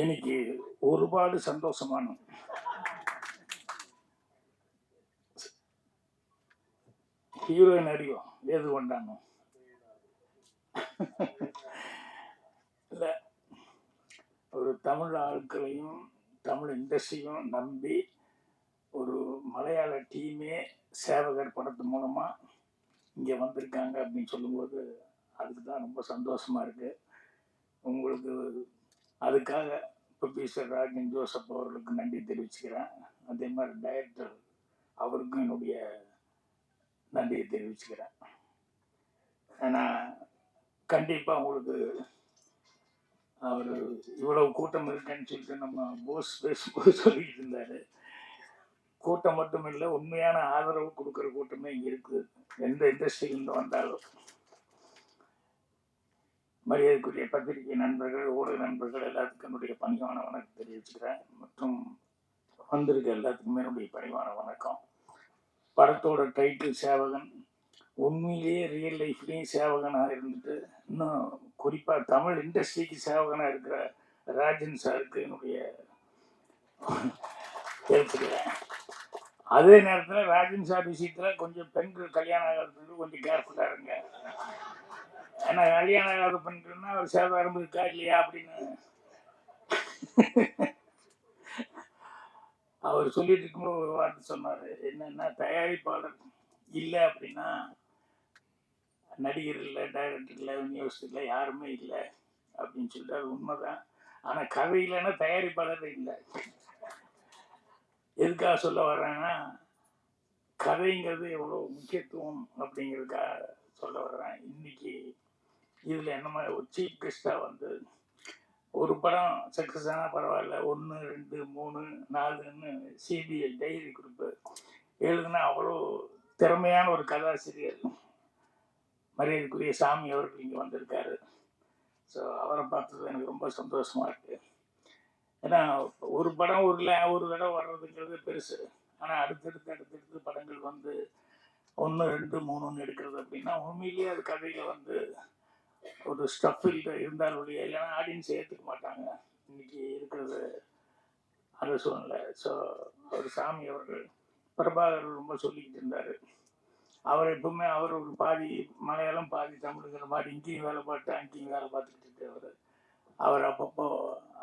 எனக்கு ஒருபாடு சந்தோஷமான ஹீரோயின் அறிவோம் ஏது கொண்டானோ இல்லை, ஒரு தமிழ் ஆட்களையும் தமிழ் இண்டஸ்ட்ரியும் நம்பி ஒரு மலையாள டீமே சேவகர் படத்து மூலமாக இங்கே வந்திருக்காங்க அப்படின்னு சொல்லும்போது அதுக்கு தான் ரொம்ப சந்தோஷமாக இருக்குது. உங்களுக்கு அதுக்காக ப்ரொஃபஸர் ராஜன் ஜோசப் அவர்களுக்கு நன்றி தெரிவிச்சுக்கிறேன். அதே மாதிரி டைரக்டர் அவருக்கும் என்னுடைய நன்றியை தெரிவிச்சுக்கிறேன். ஏன்னா கண்டிப்பாக உங்களுக்கு அவர் இவ்வளவு கூட்டம் இருக்குன்னு சொல்லிட்டு நம்ம போஸ் பேசும்போது சொல்லிட்டு இருந்தார். கூட்டம் மட்டும் இல்லை, உண்மையான ஆதரவு கொடுக்குற கூட்டமே இங்கே இருக்குது. எந்த இண்டஸ்ட்ரியிலிருந்து வந்தாலும் மரியாதைக்குரிய பத்திரிகை நண்பர்கள், ஊடக நண்பர்கள் எல்லாத்துக்கும் என்னுடைய பணிவான வணக்கம் தெரிவிச்சுக்கிறேன். மற்றும் வந்திருக்க எல்லாத்துக்குமே என்னுடைய பணிவான வணக்கம். படத்தோட டைட்டில் சேவகன். உண்மையிலேயே ரியல் லைஃப்லேயும் சேவகனாக இருந்துட்டு இன்னும் குறிப்பாக தமிழ் இண்டஸ்ட்ரிக்கு சேவகனாக இருக்கிற ராஜன் சாருக்கு என்னுடைய தெரிவிச்சுக்கிறேன். அதே நேரத்தில் ராஜன் சார் விஷயத்தில் கொஞ்சம் பெண்கள் கல்யாணம் ஆகிறதுக்கு கொஞ்சம் கேர்ஃபுல்லாக இருங்க. ஏன்னா கல்யாணம் ஆகாத பெண்கள்னா அவர் சேதாரம் இருக்கா இல்லையா அப்படின்னு அவர் சொல்லிட்டு இருக்கும்போது ஒரு வார்த்தை சொன்னார். என்னன்னா, தயாரிப்பாளர் இல்லை அப்படின்னா நடிகர் இல்லை, டைரக்டர் இல்லை, விநியோகஸ்தர் இல்லை, யாருமே இல்லை அப்படின்னு சொல்லிட்டு அது உண்மைதான். ஆனால் கதை இல்லைன்னா தயாரிப்பாளர் இல்லை. எதுக்காக சொல்ல வர்றேன்னா, கதைங்கிறது எவ்வளோ முக்கியத்துவம் அப்படிங்கிறதுக்காக சொல்ல வர்றேன். இன்னைக்கு இதில் என்ன மாதிரி ஒரு சீஃப் கெஸ்டாக வந்து ஒரு படம் சக்ஸஸ் ஆனால் பரவாயில்ல, 1, 2, 3, 4ன்னு சிபிஐ டைரி குறிப்பு எழுதுனா அவ்வளோ திறமையான ஒரு கதாசிரியர் மரியாதைக்குரிய சாமி அவர்கள் இங்கே வந்திருக்காரு. ஸோ அவரை பார்த்தது எனக்கு ரொம்ப சந்தோஷமாக இருக்குது. ஏன்னா ஒரு படம் ஒரு தடவை வர்றதுங்கிறது பெருசு. ஆனால் அடுத்தடுத்து படங்கள் வந்து 1, 2, 3ன்னு எடுக்கிறது அப்படின்னா உண்மையிலேயே அது கதையில் வந்து ஒரு ஸ்டஃபில் இருந்தால் ஒழிய இல்லைன்னா ஆடியன்ஸ் ஏற்றுக்க மாட்டாங்க. இன்னைக்கு இருக்கிறது அந்த சூழ்நிலை. ஸோ அவர் சாமி அவர்கள் பிரபாகர் ரொம்ப சொல்லிக்கிட்டு இருந்தார். அவர் எப்பவுமே அவர் ஒரு பாதி மலையாளம் பாதி தமிழுங்கிற மாதிரி இங்கேயும் வேலை பார்த்து அங்கேயும் வேலை பார்த்துக்கிட்டு இருக்காரு. அவர் அப்பப்போ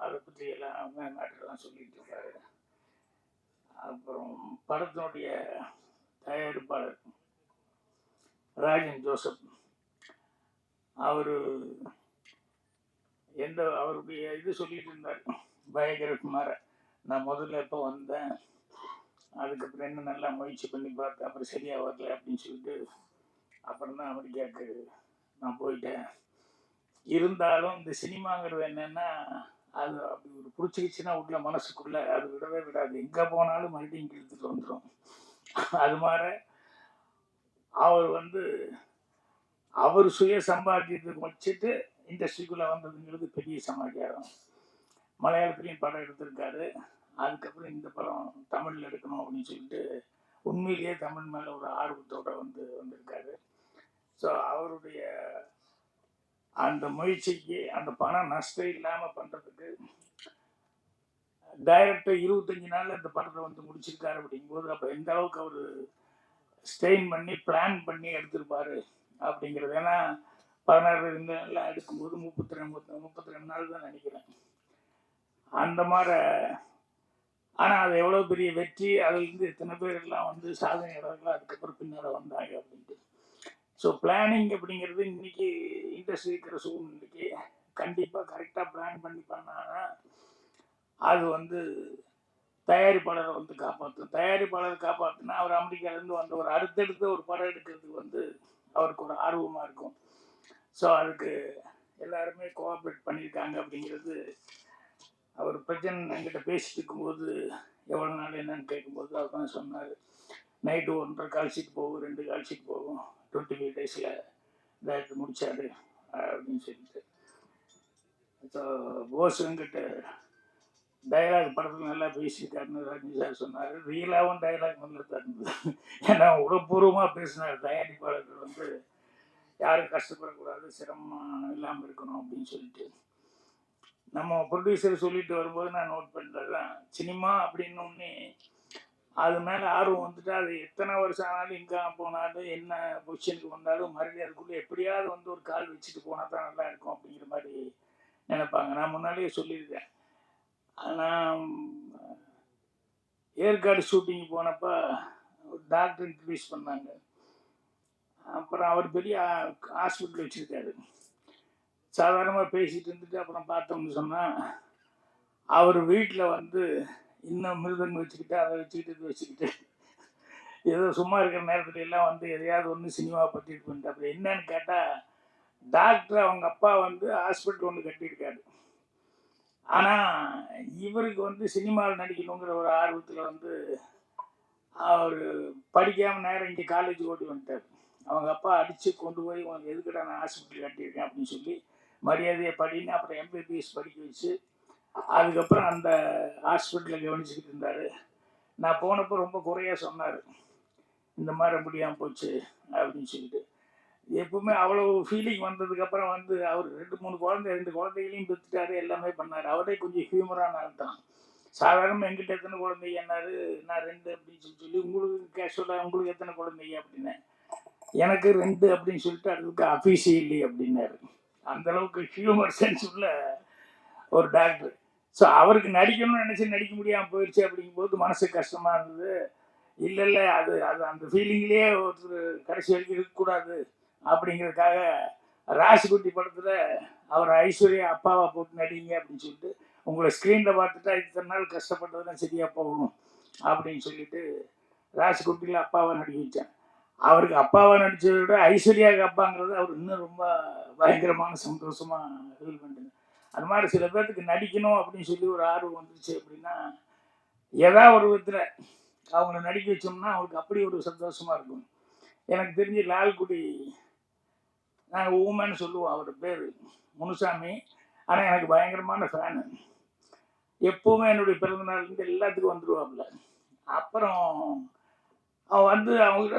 அதை பற்றி எல்லாம் மேட்டர்லாம் சொல்லிட்டு இருக்காரு. அப்புறம் படத்தினுடைய தயாரிப்பாளர் ராஜன் ஜோசப் அவர் அவருடைய இது சொல்லிட்டு இருந்தார் பயோகிராஃபி மாதிரி. நான் முதல்ல எப்போ வந்தேன், அதுக்கப்புறம் என்ன நல்லா முயற்சி பண்ணி பார்த்தேன், அப்புறம் சரியாக வரல அப்படின்னு சொல்லிட்டு அப்புறம் தான் அமெரிக்காவுக்கு நான் போயிட்டேன். இருந்தாலும் இந்த சினிமாங்கிறது என்னென்னா, அது அப்படி ஒரு பிடிச்சிக்கிச்சுன்னா உள்ள மனசுக்குள்ளே அது விடவே விடாது. எங்கே போனாலும் மறுபடியும் இழுத்துட்டு வந்துடும். அது மாதிரி அவர் வந்து அவர் சுய சம்பாத்தியத்துக்கு வச்சுட்டு இண்டஸ்ட்ரிக்குள்ளே வந்ததுங்கிறது பெரிய சமாச்சாரம். மலையாளத்துலேயும் படம் எடுத்திருக்காரு. அதுக்கப்புறம் இந்த படம் தமிழில் எடுக்கணும் அப்படின்னு சொல்லிட்டு உண்மையிலேயே தமிழ் மேலே ஒரு ஆர்வத்தோடு வந்திருக்காரு. ஸோ அவருடைய அந்த முயற்சிக்கு அந்த பணம் நஷ்டம் இல்லாமல் பண்ணுறதுக்கு டைரக்டர் 25 நாளில் இந்த படத்தை முடிச்சிருக்காரு. அப்படிங்கும்போது அப்போ எந்த அளவுக்கு அவர் ஸ்டெயின் பண்ணி பிளான் பண்ணி எடுத்திருப்பாரு அப்படிங்கிறது. ஏன்னா 16 நாள்லாம் எடுக்கும்போது 32 நாள் தான் நினைக்கிறேன் அந்த மாதிரி. ஆனால் அது எவ்வளோ பெரிய வெற்றி, அதுலேருந்து எத்தனை பேர் எல்லாம் சாதனையாளர்கள் அதுக்கப்புறம் பின்னால் வந்தாங்க அப்படின்ட்டு. ஸோ பிளானிங் அப்படிங்கிறது இன்னைக்கு இண்டஸ்ட்ரி இருக்கிற சூழ்நிலைக்கு கண்டிப்பாக கரெக்டாக பிளான் பண்ணி பண்ணாங்கன்னா அது தயாரிப்பாளரை காப்பாற்றும். தயாரிப்பாளர் காப்பாற்றுனா அவர் அமெரிக்காவிலேருந்து வந்த ஒரு அடுத்தடுத்து ஒரு படம் எடுக்கிறதுக்கு அவருக்கு ஒரு ஆர்வமாக இருக்கும். ஸோ அதுக்கு எல்லாருமே கோஆப்ரேட் பண்ணியிருக்காங்க அப்படிங்கிறது. அவர் பிரச்சனை என்கிட்ட பேசிட்டு இருக்கும்போது எவ்வளோ நாள் என்னன்னு கேட்கும்போது அவர் தான் சொன்னார், நைட்டு 1.5 கால் ஷீட் போகும், 2 கால் ஷீட் போகும், 25 டேஸில் டேரக்டர் முடிச்சாரு அப்படின்னு சொல்லிட்டு. ஸோ போஸ் என்கிட்ட டைலாக் படத்தில் நல்லா பேசியிருக்காருன்னு ரஜினி சார் சொன்னார். ரியலாகவும் டைலாக் நல்லா தான் இருந்தது. ஏன்னா உடற்பூர்வமாக பேசினார். தயாரிப்பாளர்கள் யாரும் கஷ்டப்படக்கூடாது, சிரமம் இல்லாமல் இருக்கணும் அப்படின்னு சொல்லிட்டு. நம்ம ப்ரொடியூசர் சொல்லிட்டு வரும்போது நான் நோட் பண்ணுறது தான், சினிமா அப்படின்னு அது மேலே ஆர்வம் வந்துட்டு அது எத்தனை வருஷம் ஆனாலும் எங்கே போனாலும் என்ன பொசிஷனுக்கு வந்தாலும் மறுபடியும் அதுக்குள்ளே எப்படியாவது வந்து ஒரு கால் வச்சுட்டு போனால் தான் நல்லா இருக்கும் அப்படிங்கிற மாதிரி நினைப்பாங்க. நான் முன்னாடியே சொல்லியிருக்கேன். ஆனால் ஏற்காடு ஷூட்டிங் போனப்போ ஒரு டாக்டர் இன்ட்ரடியூஸ் பண்ணாங்க. அப்புறம் அவர் பெரிய ஹாஸ்பிட்டல் வச்சுருக்காரு. சாதாரணமாக பேசிகிட்டு இருந்துட்டு அப்புறம் பார்த்தோம்னு சொன்னால் அவர் வீட்டில் வந்து இன்னும் மிருதங்க வச்சுக்கிட்டு அதை வச்சுக்கிட்டு இது வச்சுக்கிட்டு ஏதோ சும்மா இருக்கிற நேரத்துல எல்லாம் வந்து எதையாவது ஒன்று சினிமாவை பற்றி இது பண்ணிட்டு அப்படி என்னன்னு கேட்டால் டாக்டர் அவங்க அப்பா வந்து ஹாஸ்பிட்டல் ஒன்று கட்டியிருக்காரு. ஆனால் இவருக்கு வந்து சினிமாவில் நடிக்கணுங்கிற ஒரு ஆர்வத்தில் வந்து அவர் படிக்காமல் நேரம் இங்கே காலேஜ் ஓட்டி வந்துட்டார். அவங்க அப்பா அடித்து கொண்டு போய் உனக்கு எதுக்கிட்ட நான் ஹாஸ்பிட்டல் கட்டியிருக்கேன் அப்படின்னு சொல்லி மரியாதையை படின்னு அப்புறம் எம்பிபிஎஸ் படிக்க வச்சு அதுக்கப்புறம் அந்த ஹாஸ்பிட்டலில் கவனிச்சுக்கிட்டு இருந்தார். நான் போனப்போ ரொம்ப குறையாக சொன்னார், இந்த மாதிரி முடியாமல் போச்சு அப்படின்னு சொல்லிட்டு. எப்பவுமே அவ்வளோ ஃபீலிங் வந்ததுக்கப்புறம் வந்து அவர் 2 குழந்தைகளையும் பெற்றுட்டாரு, எல்லாமே பண்ணார். அவரே கொஞ்சம் ஹியூமரான ஆள் தான். சாதாரணமாக எங்கிட்ட எத்தனை குழந்தைங்க என்னாரு, நான் 2 அப்படின்னு சொல்லி உங்களுக்கு கேஷுவலாக உங்களுக்கு எத்தனை குழந்தைங்க அப்படின்னு, எனக்கு 2 அப்படின்னு சொல்லிட்டு அதுக்கு அஃபீஷியலி அப்படின்னாரு. அந்தளவுக்கு ஹியூமர் சென்ஸ் உள்ள ஒரு டாக்டர். ஸோ அவருக்கு நடிக்கணும்னு நினச்சி நடிக்க முடியாமல் போயிடுச்சு அப்படிங்கும்போது மனசு கஷ்டமாக இருந்தது. இல்லை அது அது அந்த ஃபீலிங்லேயே ஒருத்தர் கடைசி வரைக்கும் இருக்கக்கூடாது அப்படிங்கிறதுக்காக ராசிக்குட்டி படத்தில் அவர் ஐஸ்வர்யா அப்பாவை போட்டு நடிங்க அப்படின்னு சொல்லிட்டு, உங்களை ஸ்க்ரீனில் பார்த்துட்டா இத்தனை நாள் கஷ்டப்பட்டதெல்லாம் சரியாக போகணும் அப்படின்னு சொல்லிட்டு ராசிக்குட்டியில் அப்பாவை நடிக்க வச்சேன். அவருக்கு அப்பாவை நடித்ததை விட ஐஸ்வர்யாவுக்கு அப்பாங்கிறது அவர் இன்னும் ரொம்ப பயங்கரமான சந்தோஷமாக ஃபீல் பண்ணுறது. அது மாதிரி சில பேர்த்துக்கு நடிக்கணும் அப்படின்னு சொல்லி ஒரு ஆர்வம் வந்துருச்சு அப்படின்னா ஏதாவது ஒரு விதத்தில் அவங்கள நடிக்க வச்சோம்னா அவங்களுக்கு அப்படி ஒரு சந்தோஷமாக இருக்கும். எனக்கு தெரிஞ்சு லால்குடி, நாங்கள் ஊமன்னு சொல்லுவோம், அவர் பேர் முனுசாமி. ஆனால் எனக்கு பயங்கரமான ஃபேனு. எப்போவுமே என்னுடைய பிறந்தநாள்லேருந்து எல்லாத்துக்கும் வந்துடுவாப்புல. அப்புறம் அவன் வந்து அவங்க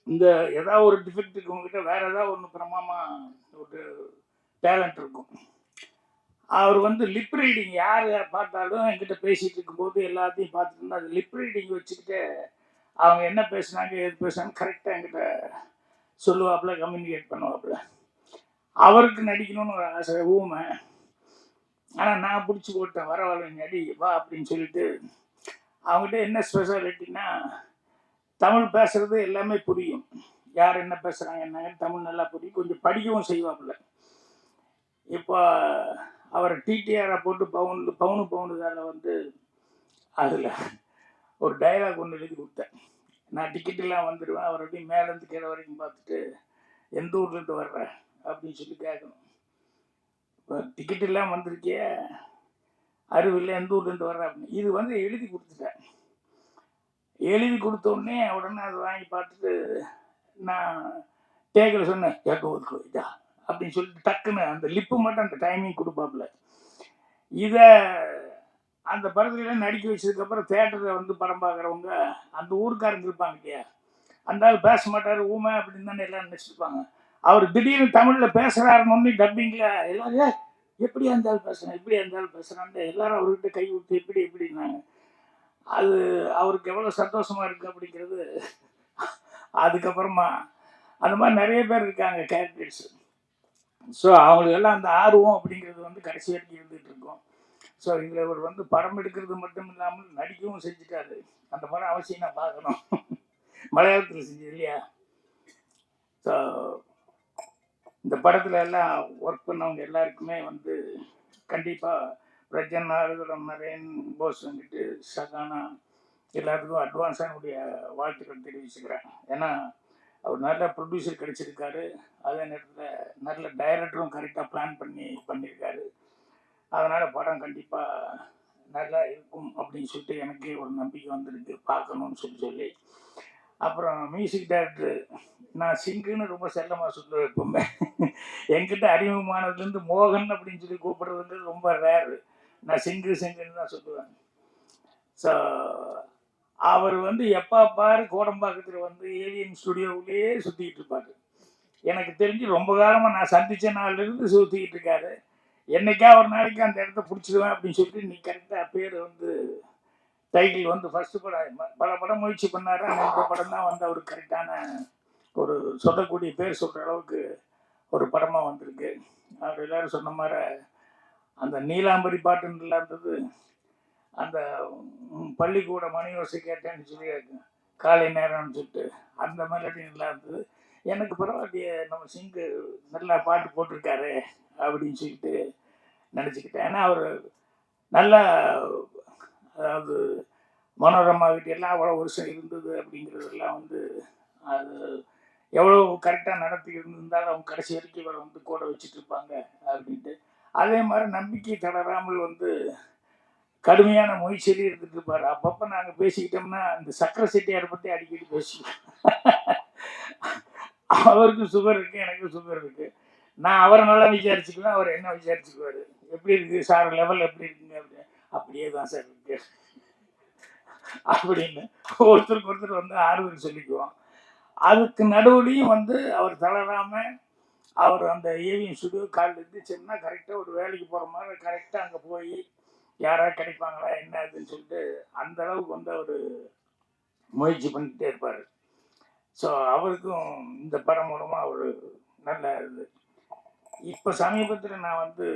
இந்த ஏதாவது ஒரு டிஃபெக்ட் இருக்கவங்ககிட்ட வேறு ஏதாவது ஒன்று பிரமாமாக ஒரு டேலண்ட் இருக்கும். அவர் வந்து லிப் ரீடிங் யார் பார்த்தாலும் என்கிட்ட பேசிகிட்டு இருக்கும்போது எல்லாத்தையும் பார்த்துட்டு அது லிப் ரீடிங் வச்சுக்கிட்டு அவங்க என்ன பேசுனாங்க எது பேசுனாங்க கரெக்டாக என்கிட்ட சொல்லுவாப்புல, கம்யூனிகேட் பண்ணுவாப்புல. அவருக்கு நடிக்கணும்னு ஒரு ஆசை, ஊமை. ஆனால் நான் பிடிச்சி போட்டேன், வரவாழ நடி வா அப்படின்னு சொல்லிட்டு. அவங்ககிட்ட என்ன ஸ்பெஷாலிட்டின்னா தமிழ் பேசுகிறது எல்லாமே புரியும், யார் என்ன பேசுகிறாங்க என்னங்க தமிழ் நல்லா புரியும், கொஞ்சம் படிக்கவும் செய்வாப்புல. இப்போ அவரை டிடிஆரை போட்டு பவுனுக்கால வந்து அதில் ஒரு டைலாக் ஒன்று எழுதி கொடுத்தேன். நான் டிக்கெட்டெல்லாம் வந்துடுவேன், அவர் எப்படி மேலேருந்து கீழே வரைக்கும் பார்த்துட்டு எந்த ஊர்லேருந்து வர்றேன் அப்படின்னு சொல்லி கேட்கணும். இப்போ டிக்கெட்டெல்லாம் வந்திருக்கே அறிவில்லை, எந்த ஊர்லேருந்து வர்றேன் அப்படின்னு. இது வந்து எழுதி கொடுத்துட்டேன். எழுதி கொடுத்தோடனே உடனே அதை வாங்கி பார்த்துட்டு நான் டேக்கில் சொன்னேன், கேட்க ஒதுக்குதா அப்படின்னு சொல்லிட்டு டக்குன்னு அந்த லிப்பு மட்டும் அந்த டைமிங் கொடுப்பாப்புல. இதை அந்த படத்துலாம் நடிக்க வச்சதுக்கப்புறம் தேட்டரில் வந்து படம் பார்க்குறவங்க அந்த ஊருக்காரங்க இருப்பாங்க இல்லையா, அந்த ஆள் பேச மாட்டார், ஊமை அப்படின்னு தானே எல்லாம் நினச்சிருப்பாங்க. அவர் திடீர்னு தமிழில் பேசுகிறாருன்னு டப்பிங்கில் எல்லாரும் எப்படி அந்த ஆள் பேசுகிறேன் இப்படி அந்த ஆள் பேசுகிறான்னு எல்லாரும் அவர்கிட்ட கை விட்டு எப்படி எப்படின்னாங்க. அது அவருக்கு எவ்வளோ சந்தோஷமாக இருக்குது அப்படிங்கிறது. அதுக்கப்புறமா அந்த மாதிரி நிறைய பேர் இருக்காங்க கேரக்டர்ஸ். ஸோ அவங்களுக்கெல்லாம் அந்த ஆர்வம் அப்படிங்கிறது வந்து கடைசி வரைக்கும் இருந்துகிட்டு இருக்கும். ஸோ இதில் இவர் வந்து படம் எடுக்கிறது மட்டும் இல்லாமல் நடிக்கவும் செஞ்சுட்டாரு. அந்த படம் அவசியம் நான் பார்க்கணும், மலையாளத்தில் செஞ்சது இல்லையா. ஸோ இந்த படத்தில் எல்லாம் ஒர்க் பண்ணவங்க எல்லாருக்குமே வந்து கண்டிப்பாக பிரஜன்னா, நரேன், போஸ் வந்துட்டு சகானா எல்லாத்துக்கும் அட்வான்ஸாக என்னுடைய வாழ்த்துக்கள் தெரிவிச்சுக்கிறேன். ஏன்னா அவர் நல்ல ப்ரொடியூசர் கிடைச்சிருக்காரு, அதே நேரத்தில் நல்ல டைரக்டரும் கரெக்டாக பிளான் பண்ணியிருக்காரு. அதனால் படம் கண்டிப்பாக நல்லா இருக்கும் அப்படின்னு சொல்லிட்டு எனக்கே ஒரு நம்பிக்கை வந்துருக்கு, பார்க்கணுன்னு சொல்லி. அப்புறம் மியூசிக் டைரக்டர் நான் சிங்குன்னு ரொம்ப செல்லமாக சொல்லுவேன். எப்பவுமே என்கிட்ட அறிமுகமானதுலேருந்து மோகன் அப்படின்னு சொல்லி கூப்பிட்றதுன்றது ரொம்ப ரேரு. நான் சிங்குன்னு தான் சொல்லுவேன். ஸோ அவர் வந்து எப்போ பாரு கோடம்பாக்கத்தில் வந்து ஏலியன் ஸ்டுடியோவிலேயே சுற்றிக்கிட்டு இருப்பார். எனக்கு தெரிஞ்சு ரொம்ப காலமாக நான் சந்தித்த நாள்லேருந்து சுற்றிக்கிட்டு இருக்காரு. என்னைக்கா ஒரு நாளைக்கு அந்த இடத்த பிடிச்சிடுவேன் அப்படின்னு சொல்லிட்டு நீ கரெக்டாக பேர் வந்து டைட்டில் வந்து ஃபர்ஸ்ட் படம் பல படம் முயற்சி பண்ணாரு. ஆனால் இந்த படம் தான் வந்து அவருக்கு கரெக்டான ஒரு சொல்லக்கூடிய பேர் சொல்கிற அளவுக்கு ஒரு படமாக வந்திருக்கு. அவர் எல்லாரும் சொன்ன மாதிரி அந்த நீலாம்பரி பாட்டுலாம் இருந்தது. அந்த பள்ளிக்கூட மணியோசை கேட்டேன்னு சொல்லி காலை நேரம்னு சொல்லிட்டு அந்த மெலடி நல்லா இருந்தது. எனக்கு பரவாயில்லையே, நம்ம சிங்கு நல்லா பாட்டு போட்டிருக்காரு அப்படின்னு சொல்லிட்டு நினச்சிக்கிட்டேன். ஏன்னா அவர் நல்லா, அதாவது மனோரமா கிட்ட எல்லாம் அவ்வளோ வருஷம் இருந்தது அப்படிங்கிறதெல்லாம் வந்து அது எவ்வளோ கரெக்டாக நடத்தி இருந்திருந்தாலும் அவங்க கடைசி வரைக்கும் இவரை வந்து கூட வச்சுட்டு இருப்பாங்க அப்படின்ட்டு. அதே மாதிரி நம்பிக்கை தளராமல் வந்து கடுமையான முயற்சியிலே இருந்துட்டு இருப்பார். அப்பப்போ நாங்கள் பேசிக்கிட்டோம்னா இந்த சக்கரை செட்டியாரை பற்றி அடிக்கடி பேசிக்குவோம். அவருக்கும் சுகர் இருக்குது, எனக்கும் சுகர் இருக்குது. நான் அவரை நல்லா விசாரிச்சுக்குவேன், அவர் என்ன விசாரிச்சுக்குவார். எப்படி இருக்குது சார், லெவல் எப்படி இருக்குங்க அப்படின்னு. அப்படியே தான் சார் இருக்கு அப்படின்னு ஒருத்தருக்கு ஒருத்தர் வந்து ஆறுதல் சொல்லிக்குவோம். அதுக்கு நடுவுலையும் வந்து அவர் தளராமல் அவர் அந்த ஏவிஎம் ஸ்டுடியோ காலில் இருந்துச்சுன்னா கரெக்டாக ஒரு வேலைக்கு போகிற மாதிரி கரெக்டாக அங்கே போய் யாராவது கிடைப்பாங்களா என்ன அதுன்னு சொல்லிட்டு அந்த அளவுக்கு வந்து அவர் முயற்சி பண்ணிக்கிட்டே இருப்பார். ஸோ அவருக்கும் இந்த படம் மூலமாக அவர் நல்லா இது. இப்போ சமீபத்தில் நான் வந்து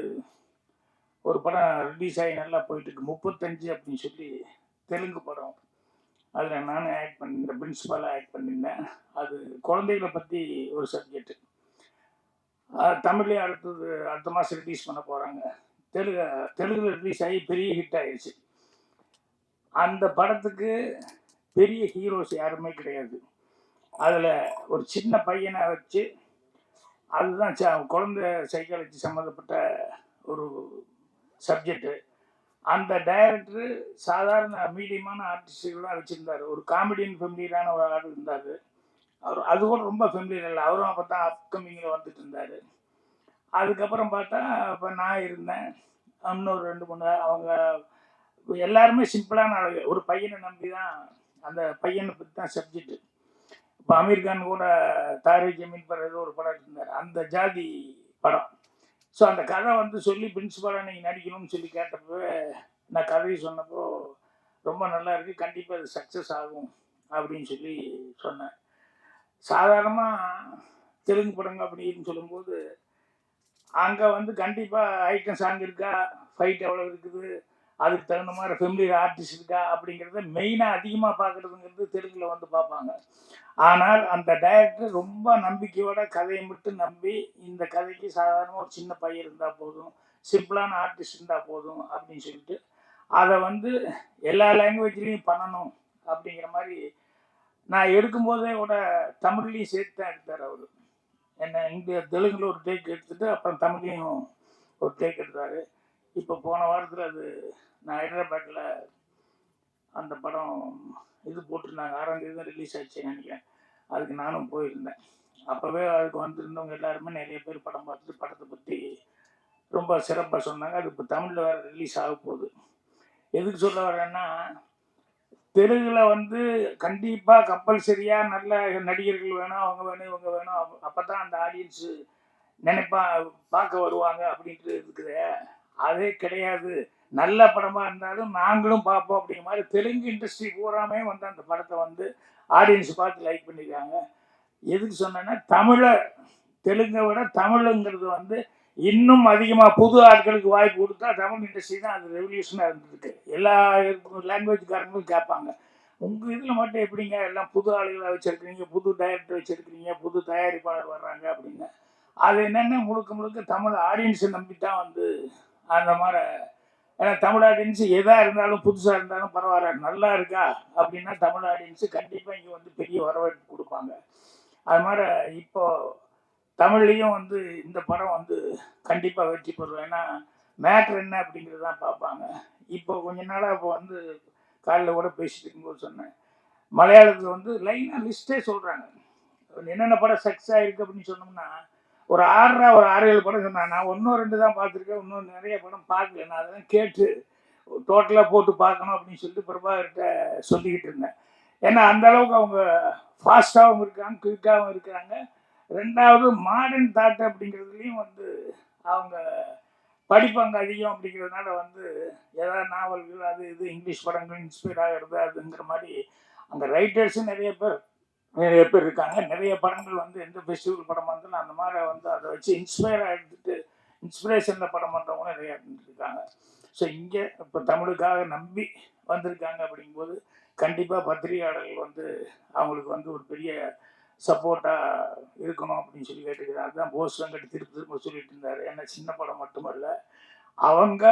ஒரு படம் ரிலீஸ் ஆகி நல்லா போயிட்டுருக்கு, 35 அப்படின்னு சொல்லி தெலுங்கு படம். அதில் நானும் ஆக்ட் பண்ணியிருந்தேன், பிரின்ஸிபாலாக ஆக்ட் பண்ணியிருந்தேன். அது குழந்தைகளை பற்றி ஒரு சப்ஜெக்ட். தமிழ்லேயே அடுத்த மாதம் ரிலீஸ் பண்ண போகிறாங்க. தெலுங்குல ரிலீஸ் ஆகி பெரிய ஹிட் ஆகிடுச்சு. அந்த படத்துக்கு பெரிய ஹீரோஸ் யாருமே கிடையாது. அதில் ஒரு சின்ன பையனை வச்சு, அதுதான் குழந்தை சைக்காலஜி சம்மந்தப்பட்ட ஒரு சப்ஜெக்டு. அந்த டைரக்டரு சாதாரண மீடியமான ஆர்டிஸ்டுகள்லாம் வச்சுருந்தார். ஒரு காமெடியன் ஃபெமிலியரான ஒரு ஆள் இருந்தார். அவர் அது கூட ரொம்ப ஃபெமிலியர் இல்லை, அவரும் அப்போ தான் அப்கமிங்கில் வந்துட்டு இருந்தார். அதுக்கப்புறம் பார்த்தா இப்போ நான் இருந்தேன், இன்னொரு 2-3 அவங்க எல்லாருமே சிம்பிளான ஆளுங்க. ஒரு பையனை நம்பி தான், அந்த பையனை பற்றி தான் சப்ஜெக்டு. இப்போ அமீர்கான் கூட தாரி ஜமீன் பர் ஏதோ ஒரு படம் இருந்தார், அந்த ஜாதி படம். ஸோ அந்த கதை வந்து சொல்லி பிரின்ஸிபாலாக நீங்கள் நடிக்கணும்னு சொல்லி கேட்டப்போ நான் கதையை சொன்னப்போ ரொம்ப நல்லா இருக்குது, கண்டிப்பாக அது சக்ஸஸ் ஆகும் அப்படின்னு சொல்லி சொன்னேன். சாதாரணமாக தெலுங்கு படங்க அப்படின்னு சொல்லும்போது அங்கே வந்து கண்டிப்பாக ஐட்டம் சாங் இருக்கா, ஃபைட் எவ்வளோ இருக்குது, அதுக்கு தகுந்த மாதிரி ஃபெமிலியர் ஆர்டிஸ்ட் இருக்கா அப்படிங்கிறத மெயினாக அதிகமாக பார்க்குறதுங்கிறது தெலுங்கில் வந்து பார்ப்பாங்க. ஆனால் அந்த டைரக்டர் ரொம்ப நம்பிக்கையோட கதையை மட்டும் நம்பி, இந்த கதைக்கு சாதாரணமாக ஒரு சின்ன பையன் இருந்தால் போதும், சிம்பிளான ஆர்டிஸ்ட் இருந்தால் போதும் அப்படின்னு சொல்லிட்டு அதை வந்து எல்லா லாங்குவேஜ்லேயும் பண்ணணும் அப்படிங்கிற மாதிரி நான் எடுக்கும்போதே கூட தமிழ்லேயும் சேர்த்து தான் எடுத்தார் அவர். என்ன இங்கே தெலுங்குல ஒரு டேக் எடுத்துட்டு அப்புறம் தமிழ்லையும் ஒரு டேக் எடுத்தார். இப்போ போன வாரத்தில் அது நான் ஹைதராபாத்தில் அந்த படம் இது போட்டிருந்தாங்க, 6ஆம் தேதி தான் ரிலீஸ் ஆச்சு நினைக்கிறேன். அதுக்கு நானும் போயிருந்தேன். அப்போவே அதுக்கு வந்திருந்தவங்க எல்லாருமே நிறைய பேர் படம் பார்த்துட்டு படத்தை பற்றி ரொம்ப சிறப்பாக சொன்னாங்க. அது இப்போ தமிழில் வேறு ரிலீஸ் ஆக போகுது. எதுக்கு சொல்ல வரேன்னா, தெலுங்குல வந்து கண்டிப்பாக கம்பல்சரியாக நல்ல நடிகர்கள் வேணும், அவங்க வேணும், இவங்க வேணும், அப்போ தான் அந்த ஆடியன்ஸு நினைப்பா பார்க்க வருவாங்க அப்படின்ட்டு இருக்குது. அதே கிடையாது. நல்ல படமாக இருந்தாலும் நாங்களும் பார்ப்போம் அப்படிங்கிற மாதிரி தெலுங்கு இண்டஸ்ட்ரி பூராமே வந்து அந்த படத்தை வந்து ஆடியன்ஸ் பார்த்து லைக் பண்ணியிருக்காங்க. எதுக்கு சொன்னேன்னா, தமிழை தெலுங்கை விட தமிழுங்கிறது வந்து இன்னும் அதிகமாக புது ஆட்களுக்கு வாய்ப்பு கொடுத்தா தமிழ் இண்டஸ்ட்ரி தான் அது ரெவல்யூஷனாக இருந்துருக்கு. எல்லா லாங்குவேஜ்காரங்களும் கேட்பாங்க, உங்கள் இதில் மட்டும் எப்படிங்க எல்லாம் புது ஆளுகளை வச்சுருக்கிறீங்க, புது டைரக்டர் வச்சுருக்கிறீங்க, புது தயாரிப்பாளர் வர்றாங்க அப்படின்னு. அது என்னென்னா முழுக்க முழுக்க தமிழ் ஆடியன்ஸை நம்பி தான் வந்து அந்த மாதிரி. ஏன்னா தமிழ் ஆடியன்ஸு எதாக இருந்தாலும் புதுசாக இருந்தாலும் பரவாயில்ல, நல்லா இருக்கா அப்படின்னா தமிழ் ஆடியன்ஸு கண்டிப்பாக இங்கே வந்து பெரிய வரவேற்பு கொடுப்பாங்க. அது மாதிரி இப்போது தமிழ்லேயும் வந்து இந்த படம் வந்து கண்டிப்பாக வெற்றி பெறும். ஏன்னா மேட்ரு என்ன அப்படிங்கிறது தான் பார்ப்பாங்க. இப்போ கொஞ்ச நாளாக இப்போ வந்து காலையில் கூட பேசிட்டு இருக்கும்போது சொன்னேன், மலையாளத்தில் வந்து லைனாக லிஸ்ட்டே சொல்கிறாங்க என்னென்ன படம் சக்ஸஸ் ஆகிருக்கு அப்படின்னு சொன்னோம்னா ஒரு 6-7 படம் சொன்னாங்க. நான் 1-2 தான் பார்த்துருக்கேன், இன்னும் நிறைய படம் பார்க்கல. நான் அதெல்லாம் கேட்டு டோட்டலாக போட்டு பார்க்கணும் அப்படின்னு சொல்லிட்டு பிரபாகர்கிட்ட சொல்லிக்கிட்டு இருந்தேன். ஏன்னா அந்த அளவுக்கு அவங்க ஃபாஸ்ட்டாகவும் இருக்காங்க, குயிக்காகவும் இருக்கிறாங்க. 2வது மாடர்ன் தாட் அப்படிங்கிறதுலையும் வந்து அவங்க படிப்பாங்க அதிகம் அப்படிங்கிறதுனால வந்து ஏதாவது நாவல்கள் அது இது இங்கிலீஷ் படங்கள் இன்ஸ்பயர் ஆகிறது அதுங்கிற மாதிரி அங்கே ரைட்டர்ஸும் நிறைய பேர் இருக்காங்க. நிறைய படங்கள் வந்து எந்த ஃபெஸ்டிவல் படமாக இருந்தாலும் அந்த மாதிரி வந்து அதை வச்சு இன்ஸ்பயராக எடுத்துட்டு இன்ஸ்பிரேஷனில் படம் பண்ணுறவங்க நிறையா இருந்துருக்காங்க. ஸோ இங்கே இப்போ தமிழுக்காக நம்பி வந்திருக்காங்க அப்படிங்கும்போது கண்டிப்பாக பத்திரிகையாளர்கள் வந்து அவங்களுக்கு வந்து ஒரு பெரிய சப்போர்ட்டாக இருக்கணும் அப்படின்னு சொல்லி கேட்டுக்கிறேன். அதுதான் போஸ் வெங்கட் திரும்ப சொல்லிட்டு இருந்தார். ஏன்னா சின்ன படம் மட்டுமல்ல, அவங்க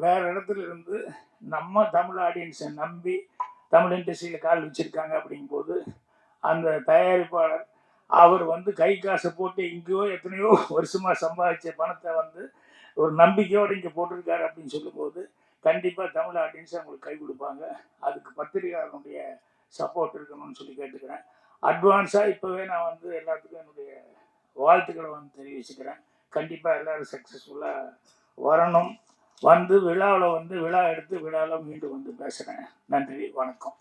வேற இடத்துல இருந்து நம்ம தமிழ் ஆடியன்ஸை நம்பி தமிழ் இண்டஸ்ட்ரியில் கால் வச்சுருக்காங்க அப்படிங்கும்போது அந்த தயாரிப்பாளர் அவர் வந்து கை காசை போட்டு எங்கேயோ எத்தனையோ வருஷமாக சம்பாதிச்ச பணத்தை வந்து ஒரு நம்பிக்கையோடு இங்கே போட்டிருக்காரு அப்படின்னு சொல்லும்போது கண்டிப்பாக தமிழ் ஆடியன்ஸ் அவங்களுக்கு கை கொடுப்பாங்க. அதுக்கு பத்திரிகையாளனுடைய சப்போர்ட் இருக்கணும்னு சொல்லி கேட்டுக்கிறேன். அட்வான்ஸாக இப்போவே நான் வந்து எல்லாத்துக்கும் என்னுடைய வாழ்த்துக்களை வந்து தெரிவிச்சுக்கிறேன். கண்டிப்பாக எல்லோரும் சக்ஸஸ்ஃபுல்லாக வரணும். வந்து விழாவில் வந்து விழா எடுத்து விழாவில் மீண்டும் வந்து பேசுகிறேன். நன்றி, வணக்கம்.